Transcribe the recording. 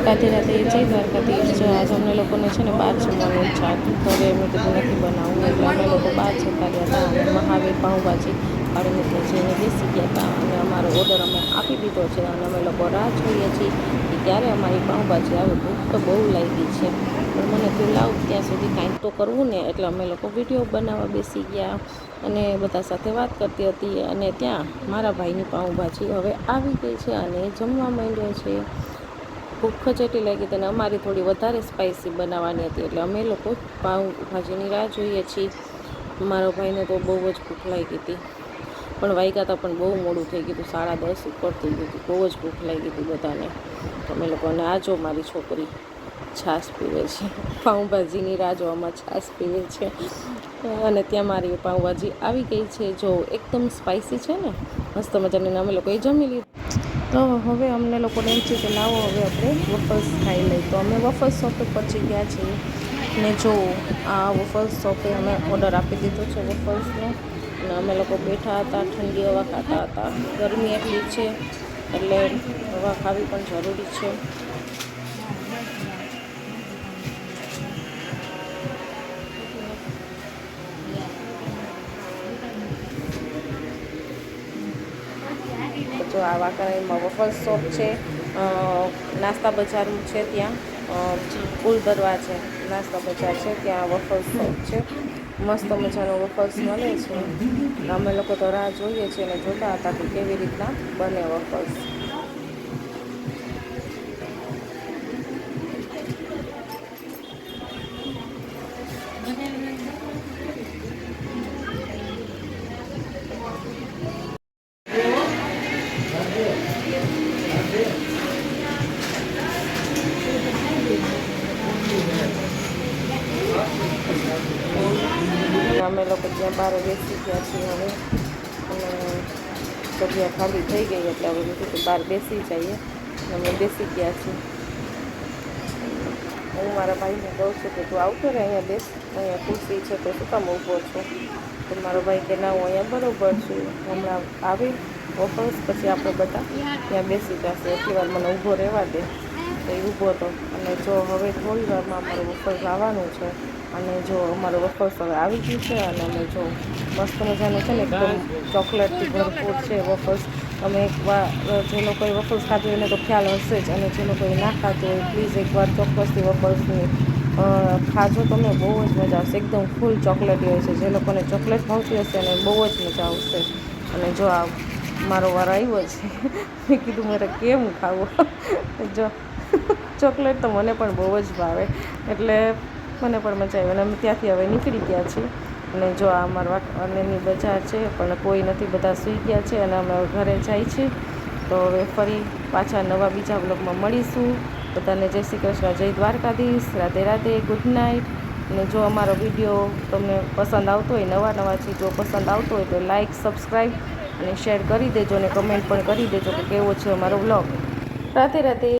રાતે રાતે જઈ દ્વારકાધીશ. જો આજ અમને લોકોને છે ને બહાર જમવાની ઈચ્છા હતી. ઘરે અમે કીધું નથી બનાવવું, એટલે અમે લોકો બહાર જતા રહ્યા હતા અને મહાવીર પાઉંભાજી વાળીને જઈને બેસી ગયા હતા અને અમારો ઓર્ડર અમે આપી દીધો છે અને અમે લોકો રાહ જોઈએ છીએ કે ક્યારે અમારી પાઉંભાજી આવે. ભૂખ તો બહુ લાગી છે, પણ મને થયું લાવ ત્યાં સુધી કાંઈક તો કરવું ને, એટલે અમે લોકો વિડીયો બનાવવા બેસી ગયા અને બધા સાથે વાત કરતી હતી. અને ત્યાં મારા ભાઈની પાઉંભાજી હવે આવી ગઈ છે અને જમવા માંડ્યો છે. ભૂખ જ એટલી લાગી હતી અને અમારી થોડી વધારે સ્પાઇસી બનાવવાની હતી, એટલે અમે લોકો પાઉંભાજીની રાહ જોઈએ છીએ. મારા ભાઈને તો બહુ જ ભૂખ લાગી હતી, પણ વાગ્યા હતા પણ બહુ મોડું થઈ ગયું હતું, 10:30 ઉપર થઈ ગયું હતું. બહુ જ ભૂખ લાગી હતી બધાને. તો અમે લોકોને આ જો મારી છોકરી છાશ પીવે છે, પાઉંભાજીની રાહ જોવામાં છાશ પીવે છે. અને ત્યાં મારી પાઉંભાજી આવી ગઈ છે. જો એકદમ સ્પાઇસી છે ને, મસ્ત મજાની. અમે લોકોએ જમી લીધું. તો હવે અમને લોકોને એમ છે કે લાવો હવે આપણે વફલ્સ ખાઈ લઈએ. તો અમે વફલ્સ શોપે પહોંચી ગયા છીએ ને જો આ વફલ્સ શોપે અમે ઓર્ડર આપી દીધો છે વફલ્સનો. અને અમે લોકો બેઠા હતા, ઠંડી હવા ખાતા હતા. ગરમી એટલી છે એટલે હવા ખાવી પણ જરૂરી છે. જો આ વાંકાનેરમાં વફલ્સ શોપ છે, નાસ્તા બજાર છે, ત્યાં પુલ દરવાજે નાસ્તા બજાર છે, ત્યાં વફલ્સ શોપ છે. મસ્ત મજાનો વફલ્સ મળે છે. અમે લોકો તો રાહ જોઈએ છીએ અને જોતા હતા કે કેવી રીતના બને વફલ્સ. અમે લોકો ત્યાં બહાર બેસી ગયા છીએ હવે, અને જગ્યા ખાલી થઈ ગઈ એટલે હવે કીધું કે બહાર બેસી જઈએ. અમે બેસી ગયા છીએ. હું મારા ભાઈને કહું છું કે તું આવતો રહે, અહીંયા બેસ, અહીંયા ખુરશી છે તો શું કામ ઊભો છું. તો મારો ભાઈ કે ના, હું અહીંયા બરાબર છું, હમણાં આવી વફલ્સ પછી આપણે બધા ત્યાં બેસી જશે, એટલી વાર મને ઊભો રહેવા દે. તો એ ઊભો હતો. અને જો હવે થોડી વારમાં અમારું વફલ્સ આવવાનું છે. અને જો અમારું વફલ્સ હવે આવી ગયું છે. અને અમે જો મસ્ત મજાનું છે ને, એકદમ ચોકલેટથી ભરપૂર છે વફલ્સ. તમે એકવાર જે લોકોએ વફલ્સ ખાધું એને તો ખ્યાલ હશે જ, અને જે લોકોએ ના ખાધું હોય પ્લીઝ એકવાર ચોક્કસથી વફલ્સની ખાજો. તમે બહુ જ મજા આવશે. એકદમ ફૂલ ચોકલેટી હોય છે. જે લોકોને ચોકલેટ ભાવતી હશે એને બહુ જ મજા આવશે. અને જો આ મારો વાર આવ્યો છે. મેં કીધું મારે કેમ ખાવું. જો ચોકલેટ તો મને પણ બહુ જ ભાવે, એટલે મને પણ મજા આવી. અને અમે ત્યાંથી હવે નીકળી ગયા છીએ. અને જો આ અમારા વાંકાનેરની બજાર છે, પણ કોઈ નથી, બધા સૂઈ ગયા છે. અને અમે ઘરે જાય છીએ. તો હવે ફરી પાછા નવા બીજા બ્લોગમાં મળીશું. બધાને જય શ્રી કૃષ્ણ, જય દ્વારકાધીશ, રાધે રાધે, ગુડ નાઇટ. અને જો અમારો વિડીયો તમને પસંદ આવતો હોય, નવા ચીજો પસંદ આવતો હોય તો લાઇક, સબસ્ક્રાઈબ અને શેર કરી દેજો. અને કમેન્ટ પણ કરી દેજો કે કેવો છે અમારો વ્લોગ. રાધે રાધે.